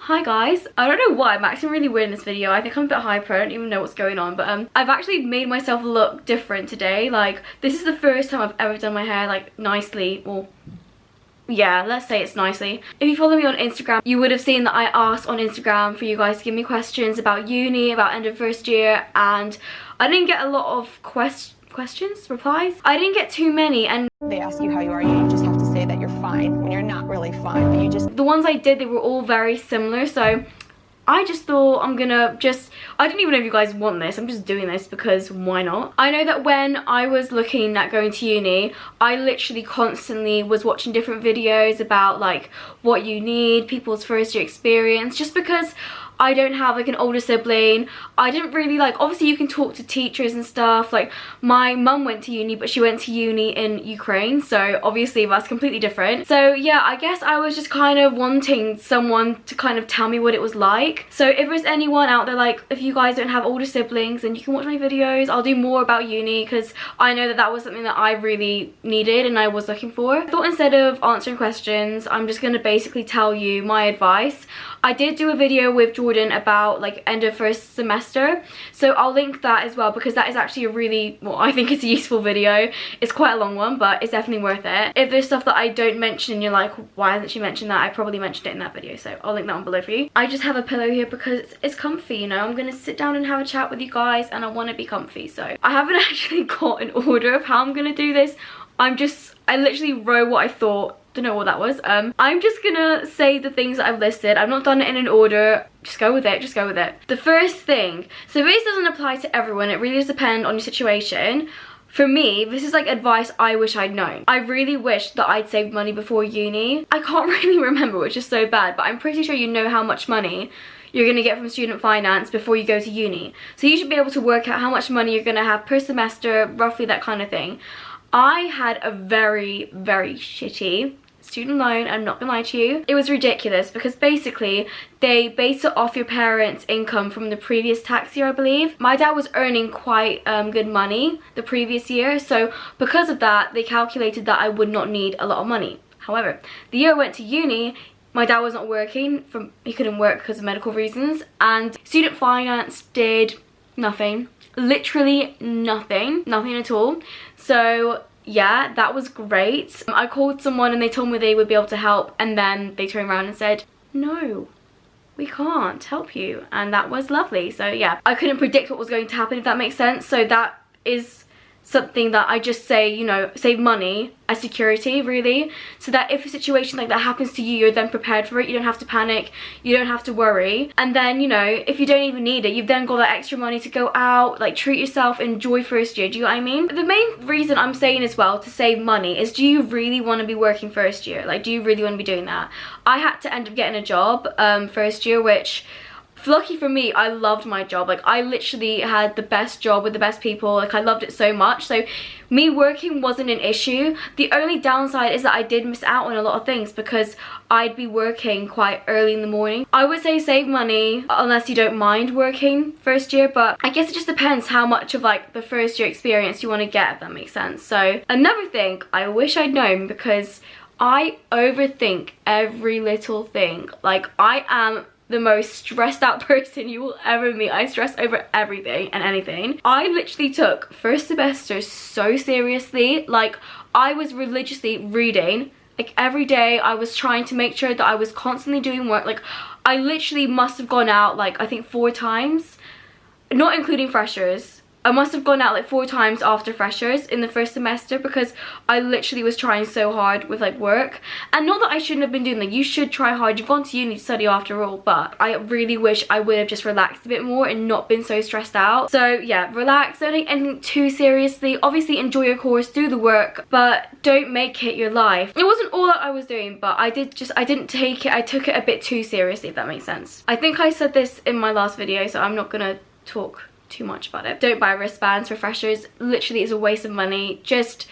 Hi guys, I don't know why I'm acting really weird in this video. I think I'm a bit hyper, I don't even know what's going on, but I've actually made myself look different today. Like, this is the first time I've ever done my hair like nicely, or yeah, let's say it's nicely. If you follow me on Instagram, you would have seen that I asked on Instagram for you guys to give me questions about uni, about end of first year, and I didn't get a lot of replies. I didn't get too many, and they ask you how you are, you just have to say that you're fine when you're not really fine, but you just... The ones I did, they were all very similar, so I just thought I'm gonna I don't even know if you guys want this, I'm just doing this because why not? I know that when I was looking at going to uni, I literally constantly was watching different videos about like what you need, people's first year experience, just because I don't have like an older sibling. I didn't really like, obviously you can talk to teachers and stuff, like my mum went to uni, but she went to uni in Ukraine, so obviously that's completely different. So yeah, I guess I was just kind of wanting someone to kind of tell me what it was like. So if there's anyone out there, like if you guys don't have older siblings, then you can watch my videos. I'll do more about uni because I know that that was something that I really needed and I was looking for. I thought instead of answering questions, I'm just going to basically tell you my advice. I did do a video with Jordan about like end of first semester, so I'll link that as well because that is actually a really, well, I think it's a useful video. It's quite a long one, but it's definitely worth it. If there's stuff that I don't mention and you're like, why hasn't she mentioned that? I probably mentioned it in that video, so I'll link that one below for you. I just have a pillow here because it's comfy, you know. I'm gonna sit down and have a chat with you guys and I want to be comfy, so I haven't actually got an order of how I'm gonna do this. I literally wrote what I thought. Don't know what that was. I'm just gonna say the things that I've listed. I've not done it in an order. Just go with it, just go with it. The first thing, so this doesn't apply to everyone, it really does depend on your situation. For me, this is like advice I wish I'd known. I really wish that I'd saved money before uni. I can't really remember, which is so bad, but I'm pretty sure you know how much money you're gonna get from student finance before you go to uni. So you should be able to work out how much money you're gonna have per semester, roughly that kind of thing. I had a very, very shitty student loan, I'm not gonna lie to you. It was ridiculous because basically they base it off your parents' income from the previous tax year, I believe. My dad was earning quite good money the previous year, so because of that they calculated that I would not need a lot of money. However, the year I went to uni, my dad was not working, he couldn't work because of medical reasons, and student finance did nothing. Literally nothing at all. So yeah, that was great. I called someone and they told me they would be able to help, and then they turned around and said, no, we can't help you, and that was lovely. So yeah, I couldn't predict what was going to happen, if that makes sense. So that is something that I just say, you know, save money as security, really, so that if a situation like that happens to you, you're then prepared for it. You don't have to panic, you don't have to worry, and then, you know, if you don't even need it, you've then got that extra money to go out, like treat yourself, enjoy first year. Do you know what I mean? The main reason I'm saying as well to save money is, do you really want to be working first year? Like, do you really want to be doing that? I had to end up getting a job first year, which, lucky for me, I loved my job. Like, I literally had the best job with the best people. Like, I loved it so much, so me working wasn't an issue. The only downside is that I did miss out on a lot of things because I'd be working quite early in the morning. I would say save money unless you don't mind working first year, but I guess it just depends how much of like the first year experience you want to get, if that makes sense. So another thing I wish I'd known, because I overthink every little thing. Like, I am the most stressed out person you will ever meet. I stress over everything and anything. I literally took first semester so seriously. Like, I was religiously reading, like every day. I was trying to make sure that I was constantly doing work. Like, I literally must have gone out like I think 4 times, not including freshers. I must have gone out like 4 times after freshers in the first semester because I literally was trying so hard with like work. And not that I shouldn't have been doing that, you should try hard, you've gone to uni to study after all, but I really wish I would have just relaxed a bit more and not been so stressed out. So yeah, relax, don't take anything too seriously. Obviously enjoy your course, do the work, but don't make it your life. It wasn't all that I was doing, but I took it a bit too seriously, if that makes sense. I think I said this in my last video, so I'm not gonna talk too much about it. Don't buy wristbands for freshers. Literally, it's a waste of money. Just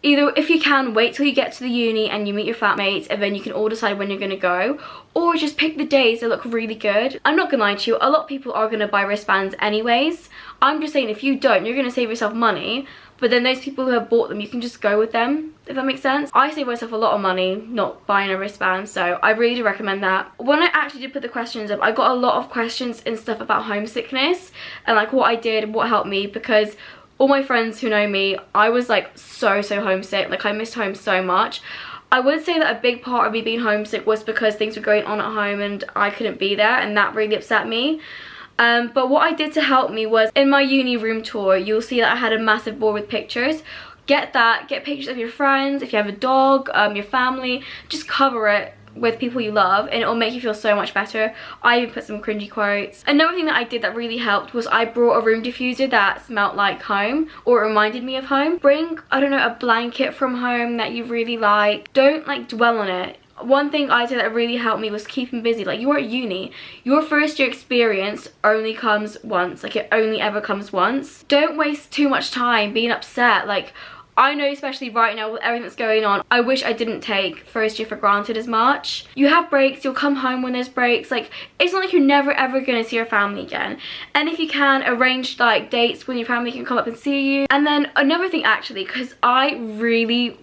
either, if you can, wait till you get to the uni and you meet your flatmates, and then you can all decide when you're gonna go, or just pick the days that look really good. I'm not gonna lie to you, a lot of people are gonna buy wristbands anyways. I'm just saying, if you don't, you're gonna save yourself money, but then those people who have bought them, you can just go with them, if that makes sense. I save myself a lot of money not buying a wristband, so I really do recommend that. When I actually did put the questions up, I got a lot of questions and stuff about homesickness and like what I did, what helped me, because all my friends who know me, I was like so homesick. Like I missed home so much. I would say that a big part of me being homesick was because things were going on at home and I couldn't be there, and that really upset me. But what I did to help me was, in my uni room tour, you'll see that I had a massive board with pictures. Get that, get pictures of your friends, if you have a dog, your family, just cover it with people you love and it'll make you feel so much better. I even put some cringy quotes. Another thing that I did that really helped was I brought a room diffuser that smelled like home, or reminded me of home. Bring, I don't know, a blanket from home that you really like. Don't like dwell on it. One thing I did that really helped me was keeping busy. Like, you're at uni, your first year experience only comes once. Like, it only ever comes once. Don't waste too much time being upset. Like, I know, especially right now with everything that's going on, I wish I didn't take first year for granted as much. You have breaks, you'll come home when there's breaks. Like, it's not like you're never ever gonna see your family again. And if you can, arrange like dates when your family can come up and see you. And then another thing, actually, because I really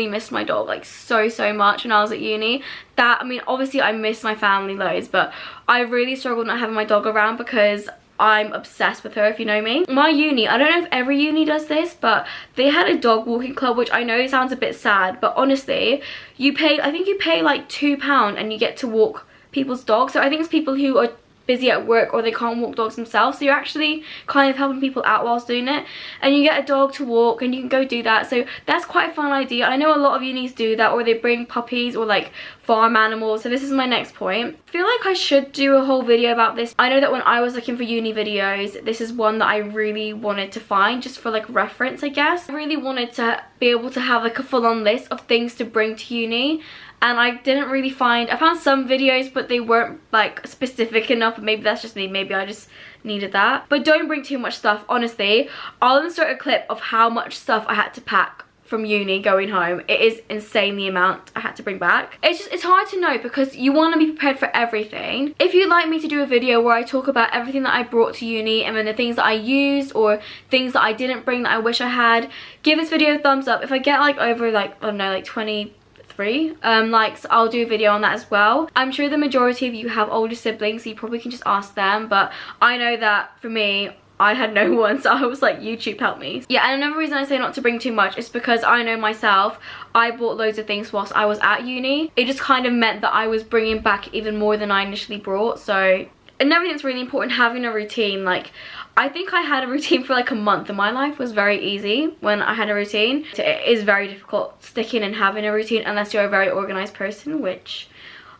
missed my dog like so much when I was at uni. That, I mean, obviously I miss my family loads, but I really struggled not having my dog around because I'm obsessed with her, if you know me. My uni, I don't know if every uni does this, but they had a dog walking club, which I know sounds a bit sad, but honestly, you pay, I think you pay like £2 and you get to walk people's dogs. So I think it's people who are busy at work or they can't walk dogs themselves, so you're actually kind of helping people out whilst doing it, and you get a dog to walk and you can go do that. So that's quite a fun idea. I know a lot of unis do that, or they bring puppies or like farm animals. So this is my next point. I feel like I should do a whole video about this. I know that when I was looking for uni videos, this is one that I really wanted to find just for like reference, I guess. I really wanted to be able to have like a full-on list of things to bring to uni, and I didn't really find, I found some videos but they weren't like specific enough. Maybe that's just me, maybe I just needed that. But don't bring too much stuff, honestly. I'll insert a clip of how much stuff I had to pack from uni going home. It is insane the amount I had to bring back. It's hard to know because you want to be prepared for everything. If you'd like me to do a video where I talk about everything that I brought to uni and then the things that I used or things that I didn't bring that I wish I had, give this video a thumbs up. If I get like over like, I don't know, like 23 likes, I'll do a video on that as well. I'm sure the majority of you have older siblings, so you probably can just ask them, but I know that for me, I had no one, so I was like, YouTube, help me. Yeah, and another reason I say not to bring too much is because I know myself, I bought loads of things whilst I was at uni. It just kind of meant that I was bringing back even more than I initially brought. So another thing that's really important, having a routine. Like, I think I had a routine for like a month and my life was very easy when I had a routine. It is very difficult sticking and having a routine unless you're a very organized person, which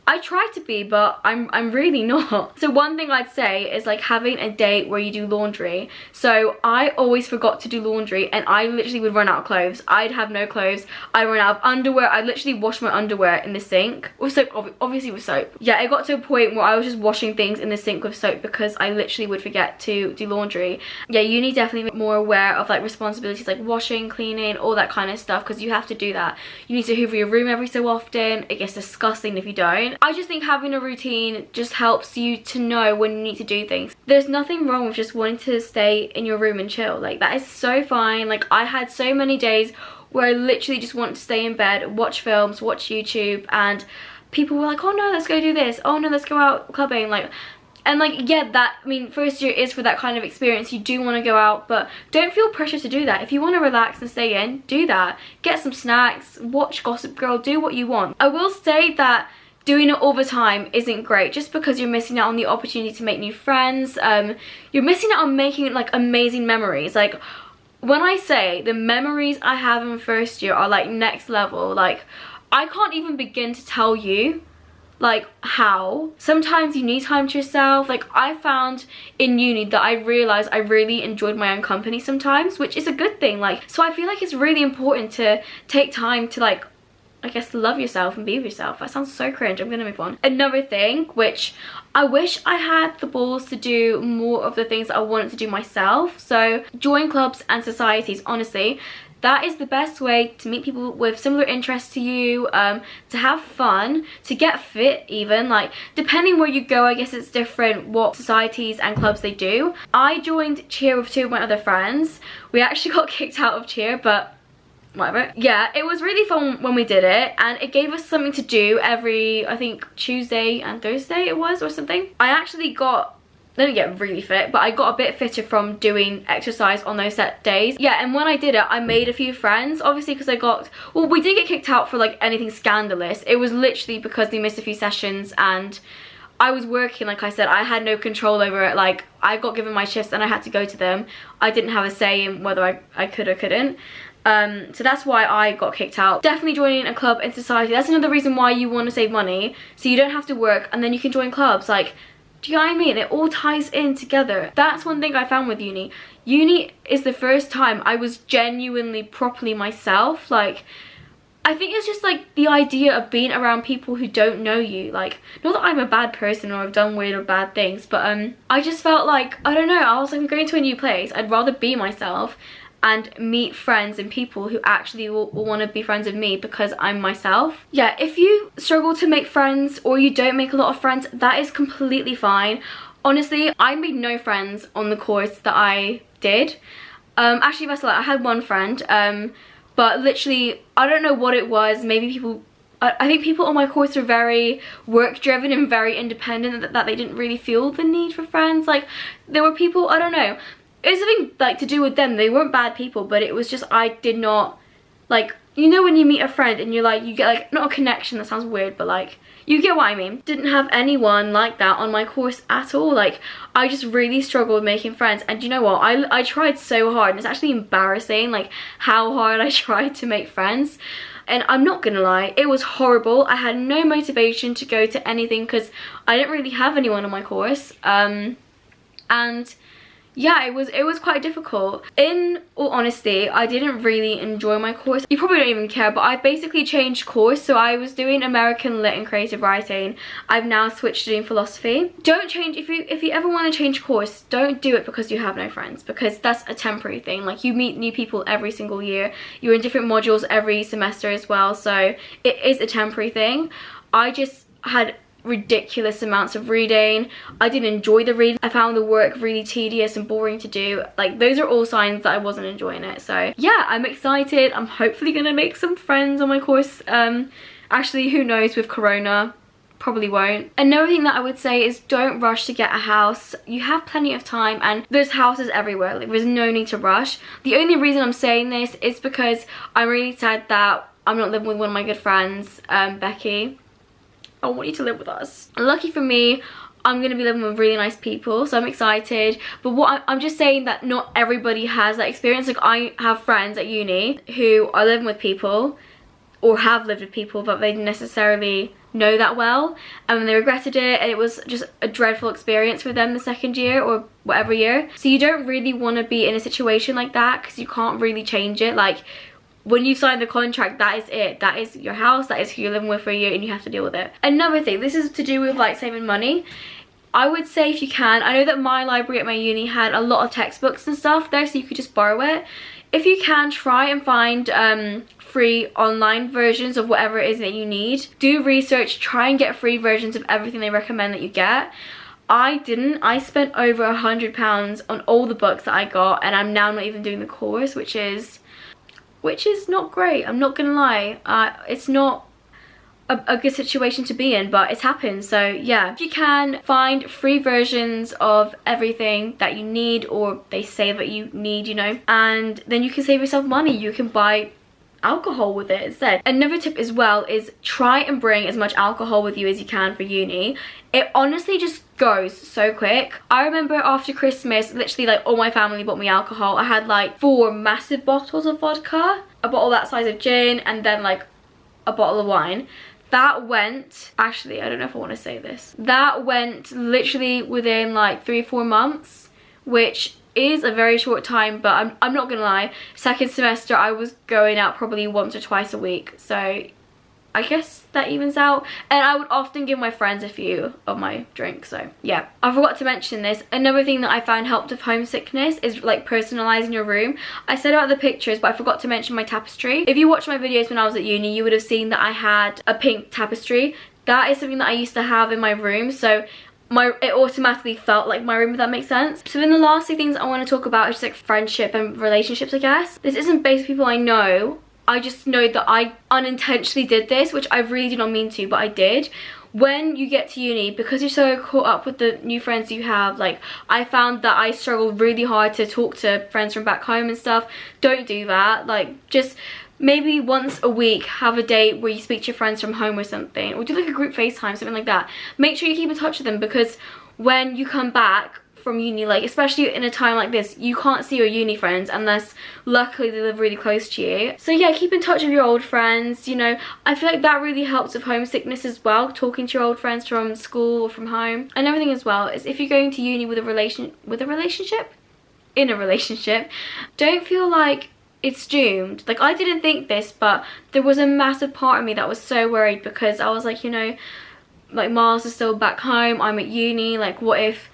I try to be, but I'm really not. So one thing I'd say is like having a day where you do laundry. So I always forgot to do laundry and I literally would run out of clothes. I'd have no clothes. I'd run out of underwear. I'd literally wash my underwear in the sink with soap, obviously with soap. Yeah, it got to a point where I was just washing things in the sink with soap because I literally would forget to do laundry. Yeah, you need definitely be more aware of like responsibilities like washing, cleaning, all that kind of stuff, because you have to do that. You need to hoover your room every so often. It gets disgusting if you don't. I just think having a routine just helps you to know when you need to do things. There's nothing wrong with just wanting to stay in your room and chill. Like, that is so fine. Like, I had so many days where I literally just wanted to stay in bed, watch films, watch YouTube, and people were like, oh no, let's go do this. Oh no, let's go out clubbing. Like, and like, yeah, that, I mean, first year is for that kind of experience. You do want to go out, but don't feel pressure to do that. If you want to relax and stay in, do that. Get some snacks, watch Gossip Girl, do what you want. I will say that doing it all the time isn't great, just because you're missing out on the opportunity to make new friends. You're missing out on making like amazing memories. Like, when I say the memories I have in first year are like next level, like I can't even begin to tell you like how. Sometimes you need time to yourself. Like, I found in uni that I realized I really enjoyed my own company sometimes, which is a good thing. Like, so I feel like it's really important to take time to like, I guess, love yourself and be with yourself. That sounds so cringe. I'm gonna move on. Another thing, which I wish I had the balls to do more of the things that I wanted to do myself. So join clubs and societies. Honestly, that is the best way to meet people with similar interests to you, to have fun, to get fit even. Like, depending where you go, I guess it's different what societies and clubs they do. I joined cheer with 2 of my other friends. We actually got kicked out of cheer, but whatever. Yeah, it was really fun when we did it, and it gave us something to do every, I think, Tuesday and Thursday it was, or something. I actually didn't get really fit, but I got a bit fitter from doing exercise on those set days. Yeah, and when I did it, I made a few friends, obviously, because we didn't get kicked out for like anything scandalous. It was literally because we missed a few sessions, and I was working, like I said. I had no control over it. Like, I got given my shifts and I had to go to them. I didn't have a say in whether I could or couldn't. So that's why I got kicked out. Definitely joining a club in society, that's another reason why you want to save money, so you don't have to work and then you can join clubs. Like, do you know what I mean? It all ties in together. That's one thing I found with uni. Uni is the first time I was genuinely properly myself. Like, I think it's just like the idea of being around people who don't know you. Like, not that I'm a bad person or I've done weird or bad things, but I just felt like, I don't know, I was like, I'm going to a new place. I'd rather be myself and meet friends and people who actually will want to be friends with me because I'm myself. Yeah, if you struggle to make friends or you don't make a lot of friends, that is completely fine. Honestly, I made no friends on the course that I did. Actually, that's a lie. I had one friend, but literally, I don't know what it was. Maybe I think people on my course are very work driven and very independent, that they didn't really feel the need for friends. Like, there were people, I don't know, it was something like to do with them. They weren't bad people, but it was just, I did not, like, you know when you meet a friend and you're like, you get like, not a connection, that sounds weird, but like, you get what I mean. Didn't have anyone like that on my course at all. Like, I just really struggled making friends. And you know what, I tried so hard, and it's actually embarrassing, like, how hard I tried to make friends. And I'm not gonna lie, it was horrible. I had no motivation to go to anything because I didn't really have anyone on my course. And yeah, it was quite difficult. In all honesty, I didn't really enjoy my course. You probably don't even care, but I've basically changed course. So I was doing American Lit and Creative Writing. I've now switched to doing philosophy. Don't change, if you ever want to change course, don't do it because you have no friends, because that's a temporary thing. Like, you meet new people every single year. You're in different modules every semester as well, so it is a temporary thing. I just had ridiculous amounts of reading. I didn't enjoy the reading. I found the work really tedious and boring to do. Like, those are all signs that I wasn't enjoying it. So yeah, I'm excited. I'm hopefully gonna make some friends on my course. Actually, who knows with Corona, probably won't. Another thing that I would say is don't rush to get a house. You have plenty of time, and there's houses everywhere. Like, there's no need to rush. The only reason I'm saying this is because I'm really sad that I'm not living with one of my good friends, Becky. I want you to live with us. Lucky for me, I'm going to be living with really nice people, so I'm excited. But I'm just saying that not everybody has that experience. Like, I have friends at uni who are living with people, or have lived with people, but they didn't necessarily know that well, and they regretted it, and it was just a dreadful experience for them the second year or whatever year. So you don't really want to be in a situation like that, because you can't really change it. Like, when you sign the contract, that is it. That is your house, that is who you're living with for a year, and you have to deal with it. Another thing, this is to do with like saving money. I would say, if you can, I know that my library at my uni had a lot of textbooks and stuff there, so you could just borrow it. If you can, try and find free online versions of whatever it is that you need. Do research, try and get free versions of everything they recommend that you get. I didn't. I spent over £100 on all the books that I got, and I'm now not even doing the course, which is not great. I'm not gonna lie. It's not a good situation to be in, but it's happened. So yeah, if you can, find free versions of everything that you need, or they say that you need, you know, and then you can save yourself money. You can buy alcohol with it instead. Another tip as well is try and bring as much alcohol with you as you can for uni. It honestly just goes so quick. I remember after Christmas, literally like all my family bought me alcohol. I had like 4 massive bottles of vodka, a bottle that size of gin, and then like a bottle of wine. That went, actually, I don't know if I want to say this, that went literally within like 3-4 months, which is a very short time, but I'm not gonna lie, second semester I was going out probably once or twice a week. So I guess that evens out. And I would often give my friends a few of my drinks, so yeah. I forgot to mention this. Another thing that I found helped with homesickness is like personalizing your room. I said about the pictures, but I forgot to mention my tapestry. If you watched my videos when I was at uni, you would have seen that I had a pink tapestry. That is something that I used to have in my room, so it automatically felt like my room, if that makes sense. So then the last two things I want to talk about is just like friendship and relationships, I guess. This isn't based on people I know. I just know that I unintentionally did this, which I really did not mean to, but I did. When you get to uni, because you're so caught up with the new friends you have, like I found that I struggled really hard to talk to friends from back home and stuff. Don't do that. Like, just maybe once a week have a date where you speak to your friends from home or something, or do like a group FaceTime, something like that. Make sure you keep in touch with them, because when you come back from uni, like especially in a time like this, you can't see your uni friends unless luckily they live really close to you. So yeah, keep in touch with your old friends. You know, I feel like that really helps with homesickness as well, talking to your old friends from school or from home. Another thing as well is if you're going to uni with a relationship, don't feel like it's doomed. Like, I didn't think this, but there was a massive part of me that was so worried, because I was like, you know, like Miles is still back home, I'm at uni, like what if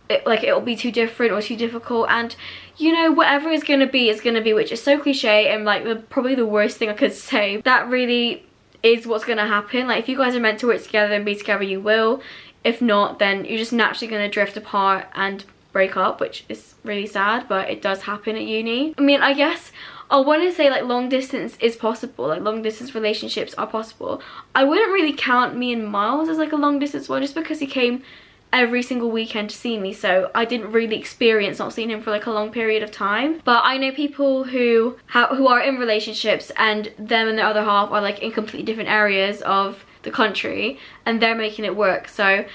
it'll be too different or too difficult? And you know, whatever is gonna be is gonna be, which is so cliche and like probably the worst thing I could say. That really is what's gonna happen. Like, if you guys are meant to work together and be together, you will. If not, then you're just naturally gonna drift apart and break up, which is really sad, but it does happen at uni. I mean, I guess I want to say like long distance is possible, like long distance relationships are possible. I wouldn't really count me and Miles as like a long distance one, just because he came every single weekend to see me, so I didn't really experience not seeing him for like a long period of time. But I know people who are in relationships, and them and their other half are like in completely different areas of the country, and they're making it work. So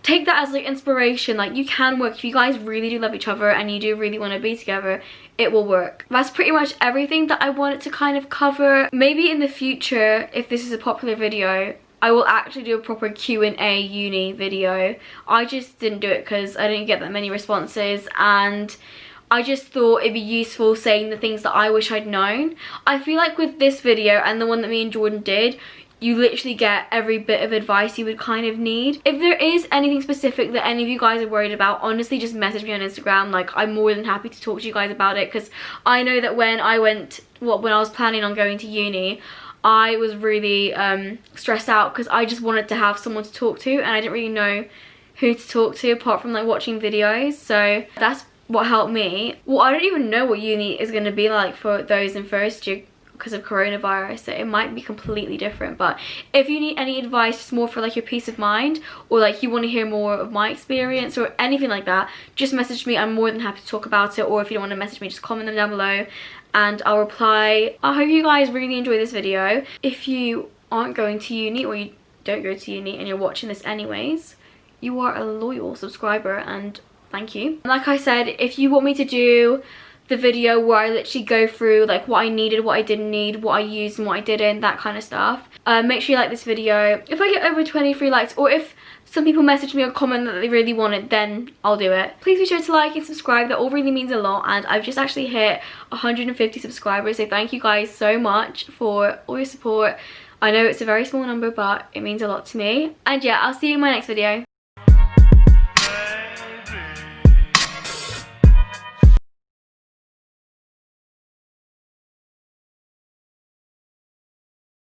take that as like inspiration. Like, you can work. If you guys really do love each other and you do really want to be together, it will work. That's pretty much everything that I wanted to kind of cover. Maybe in the future, if this is a popular video, I will actually do a proper Q&A uni video. I just didn't do it because I didn't get that many responses, and I just thought it'd be useful saying the things that I wish I'd known. I feel like with this video and the one that me and Jordan did, you literally get every bit of advice you would kind of need. If there is anything specific that any of you guys are worried about, honestly just message me on Instagram. Like, I'm more than happy to talk to you guys about it, because I know that when I was planning on going to uni, I was really stressed out because I just wanted to have someone to talk to, and I didn't really know who to talk to apart from like watching videos. So that's what helped me. Well, I don't even know what uni is going to be like for those in first year because of coronavirus, so it might be completely different. But if you need any advice, just more for like your peace of mind, or like you want to hear more of my experience or anything like that, just message me. I'm more than happy to talk about it. Or if you don't want to message me, just comment them down below and I'll reply. I hope you guys really enjoy this video. If you aren't going to uni, or you don't go to uni and you're watching this anyways, you are a loyal subscriber, and thank you. Like I said, if you want me to do the video where I literally go through like what I needed, what I didn't need, what I used and what I didn't, that kind of stuff, make sure you like this video. If I get over 23 likes, or if some people message me or comment that they really want it, then I'll do it. Please be sure to like and subscribe. That all really means a lot, and I've just actually hit 150 subscribers, so thank you guys so much for all your support. I know it's a very small number, but it means a lot to me. And yeah, I'll see you in my next video.